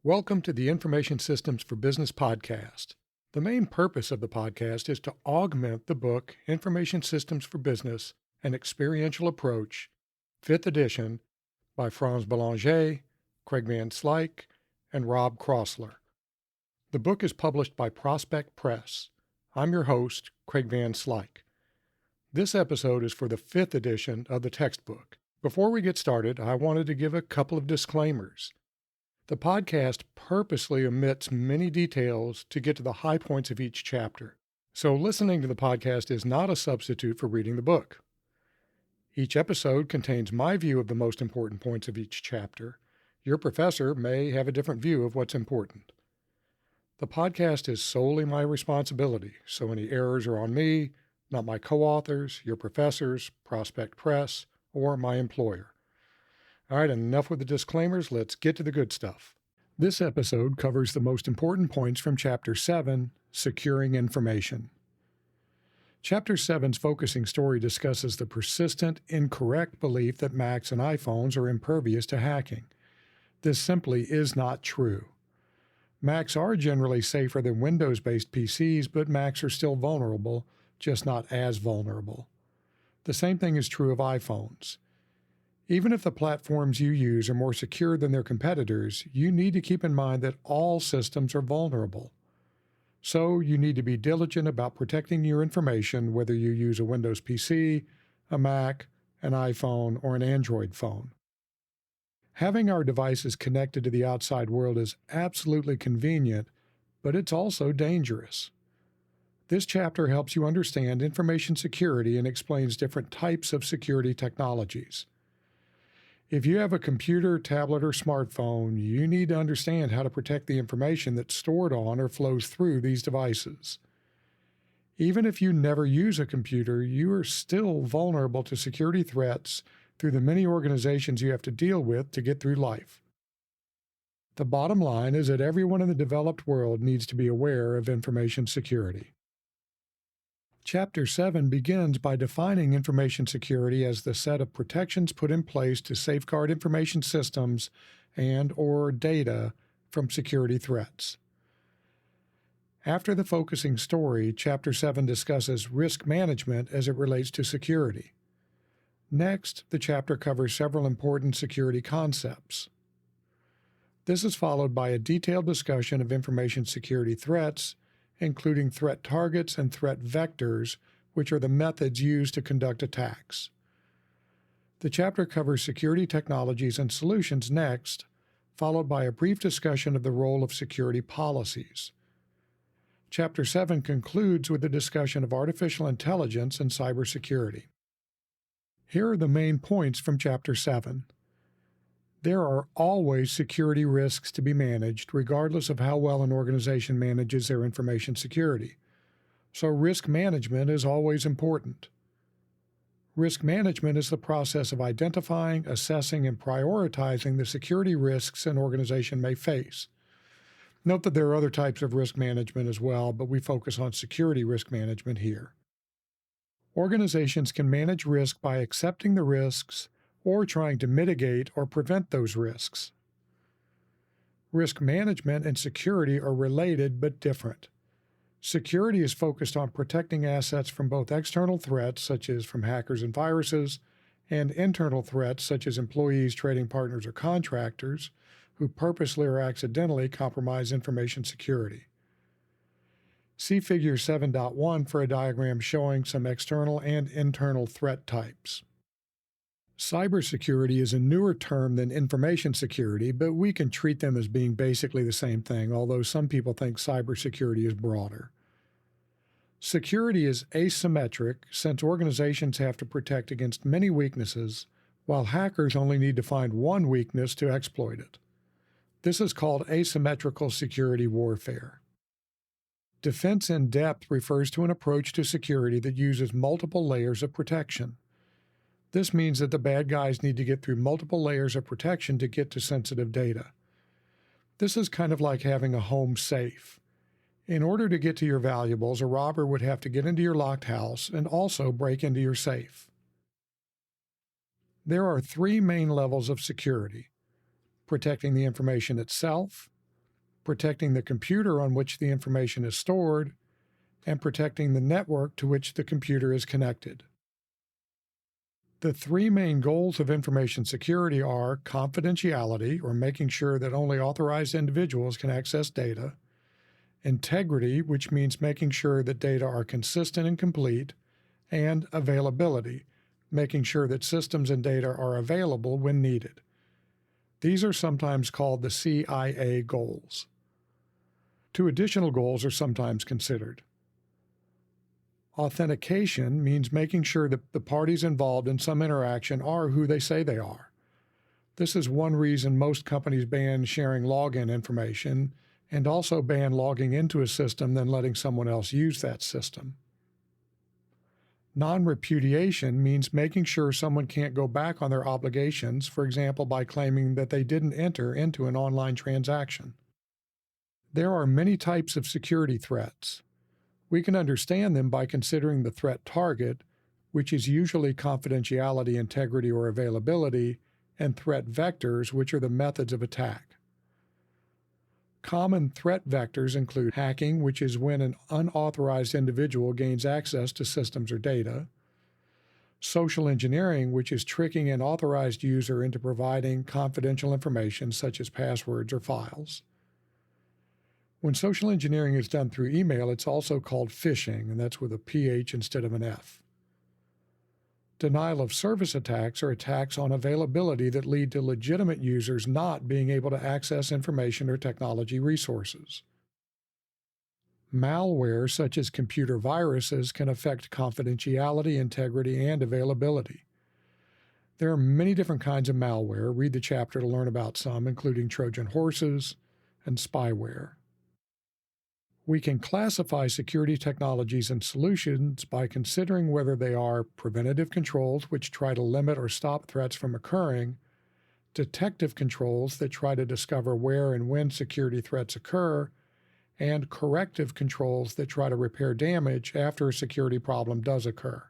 Welcome to the Information Systems for Business podcast. The main purpose of the podcast is to augment the book Information Systems for Business, An Experiential Approach, 5th edition, by Frans Belanger, Craig Van Slyke, and Rob Crossler. The book is published by Prospect Press. I'm your host, Craig Van Slyke. This episode is for the 5th edition of the textbook. Before we get started, I wanted to give a couple of disclaimers. The podcast purposely omits many details to get to the high points of each chapter, so listening to the podcast is not a substitute for reading the book. Each episode contains my view of the most important points of each chapter. Your professor may have a different view of what's important. The podcast is solely my responsibility, so any errors are on me, not my co-authors, your professors, Prospect Press, or my employer. All right, enough with the disclaimers. Let's get to the good stuff. This episode covers the most important points from Chapter 7, Securing Information. Chapter 7's focusing story discusses the persistent, incorrect belief that Macs and iPhones are impervious to hacking. This simply is not true. Macs are generally safer than Windows-based PCs, but Macs are still vulnerable, just not as vulnerable. The same thing is true of iPhones. Even if the platforms you use are more secure than their competitors, you need to keep in mind that all systems are vulnerable. So you need to be diligent about protecting your information, whether you use a Windows PC, a Mac, an iPhone, or an Android phone. Having our devices connected to the outside world is absolutely convenient, but it's also dangerous. This chapter helps you understand information security and explains different types of security technologies. If you have a computer, tablet, or smartphone, you need to understand how to protect the information that's stored on or flows through these devices. Even if you never use a computer, you are still vulnerable to security threats through the many organizations you have to deal with to get through life. The bottom line is that everyone in the developed world needs to be aware of information security. Chapter 7 begins by defining information security as the set of protections put in place to safeguard information systems and/or data from security threats. After the focusing story, Chapter 7 discusses risk management as it relates to security. Next, the chapter covers several important security concepts. This is followed by a detailed discussion of information security threats, including threat targets and threat vectors, which are the methods used to conduct attacks. The chapter covers security technologies and solutions next, followed by a brief discussion of the role of security policies. Chapter 7 concludes with a discussion of artificial intelligence and cybersecurity. Here are the main points from Chapter 7. There are always security risks to be managed, regardless of how well an organization manages their information security. So risk management is always important. Risk management is the process of identifying, assessing, and prioritizing the security risks an organization may face. Note that there are other types of risk management as well, but we focus on security risk management here. Organizations can manage risk by accepting the risks or trying to mitigate or prevent those risks. Risk management and security are related but different. Security is focused on protecting assets from both external threats, such as from hackers and viruses, and internal threats, such as employees, trading partners, or contractors, who purposely or accidentally compromise information security. See Figure 7.1 for a diagram showing some external and internal threat types. Cybersecurity is a newer term than information security, but we can treat them as being basically the same thing, although some people think cybersecurity is broader. Security is asymmetric since organizations have to protect against many weaknesses, while hackers only need to find one weakness to exploit it. This is called asymmetrical security warfare. Defense in depth refers to an approach to security that uses multiple layers of protection. This means that the bad guys need to get through multiple layers of protection to get to sensitive data. This is kind of like having a home safe. In order to get to your valuables, a robber would have to get into your locked house and also break into your safe. There are three main levels of security: protecting the information itself, protecting the computer on which the information is stored, and protecting the network to which the computer is connected. The three main goals of information security are confidentiality, or making sure that only authorized individuals can access data, integrity, which means making sure that data are consistent and complete, and availability, making sure that systems and data are available when needed. These are sometimes called the CIA goals. Two additional goals are sometimes considered. Authentication means making sure that the parties involved in some interaction are who they say they are. This is one reason most companies ban sharing login information and also ban logging into a system then letting someone else use that system. Non-repudiation means making sure someone can't go back on their obligations, for example, by claiming that they didn't enter into an online transaction. There are many types of security threats. We can understand them by considering the threat target, which is usually confidentiality, integrity, or availability, and threat vectors, which are the methods of attack. Common threat vectors include hacking, which is when an unauthorized individual gains access to systems or data; social engineering, which is tricking an authorized user into providing confidential information such as passwords or files. When social engineering is done through email, it's also called phishing, and that's with a PH instead of an F. Denial of service attacks are attacks on availability that lead to legitimate users not being able to access information or technology resources. Malware, such as computer viruses, can affect confidentiality, integrity, and availability. There are many different kinds of malware. Read the chapter to learn about some, including Trojan horses and spyware. We can classify security technologies and solutions by considering whether they are preventative controls, which try to limit or stop threats from occurring, detective controls that try to discover where and when security threats occur, and corrective controls that try to repair damage after a security problem does occur.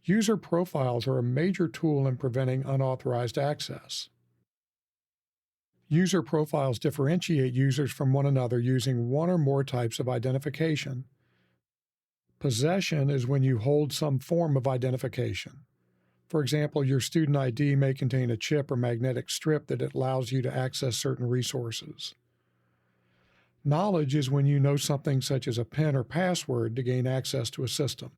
User profiles are a major tool in preventing unauthorized access. User profiles differentiate users from one another using one or more types of identification. Possession is when you hold some form of identification. For example, your student ID may contain a chip or magnetic strip that allows you to access certain resources. Knowledge is when you know something such as a PIN or password to gain access to a system.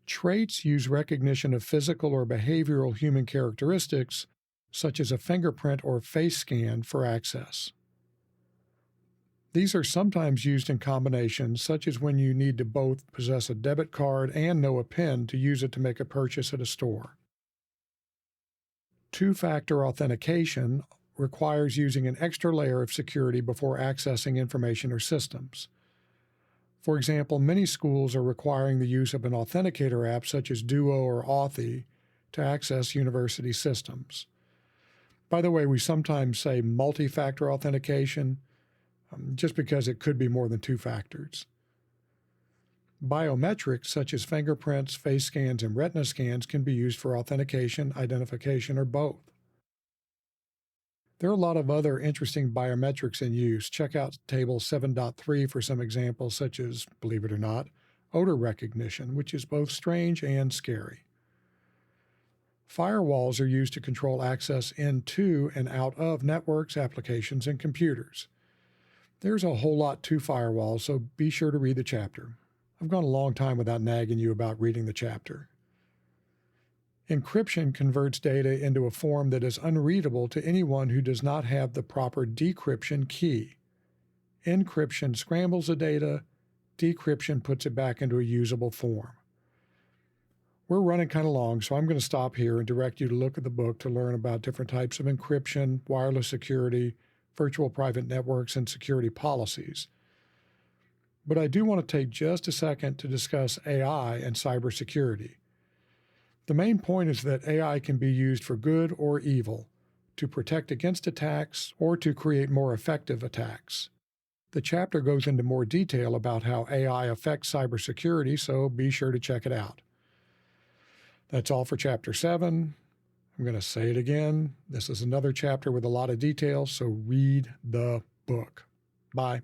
Traits use recognition of physical or behavioral human characteristics, such as a fingerprint or face scan, for access. These are sometimes used in combination, such as when you need to both possess a debit card and know a PIN to use it to make a purchase at a store. Two-factor authentication requires using an extra layer of security before accessing information or systems. For example, many schools are requiring the use of an authenticator app such as Duo or Authy to access university systems. By the way, we sometimes say multi-factor authentication, just because it could be more than two factors. Biometrics, such as fingerprints, face scans, and retina scans, can be used for authentication, identification, or both. There are a lot of other interesting biometrics in use. Check out Table 7.3 for some examples, such as, believe it or not, odor recognition, which is both strange and scary. Firewalls are used to control access into and out of networks, applications, and computers. There's a whole lot to firewalls, so be sure to read the chapter. I've gone a long time without nagging you about reading the chapter. Encryption converts data into a form that is unreadable to anyone who does not have the proper decryption key. Encryption scrambles the data, decryption puts it back into a usable form. We're running kind of long, so I'm going to stop here and direct you to look at the book to learn about different types of encryption, wireless security, virtual private networks, and security policies. But I do want to take just a second to discuss AI and cybersecurity. The main point is that AI can be used for good or evil, to protect against attacks or to create more effective attacks. The chapter goes into more detail about how AI affects cybersecurity, so be sure to check it out. That's all for Chapter 7. I'm going to say it again. This is another chapter with a lot of details, so read the book. Bye.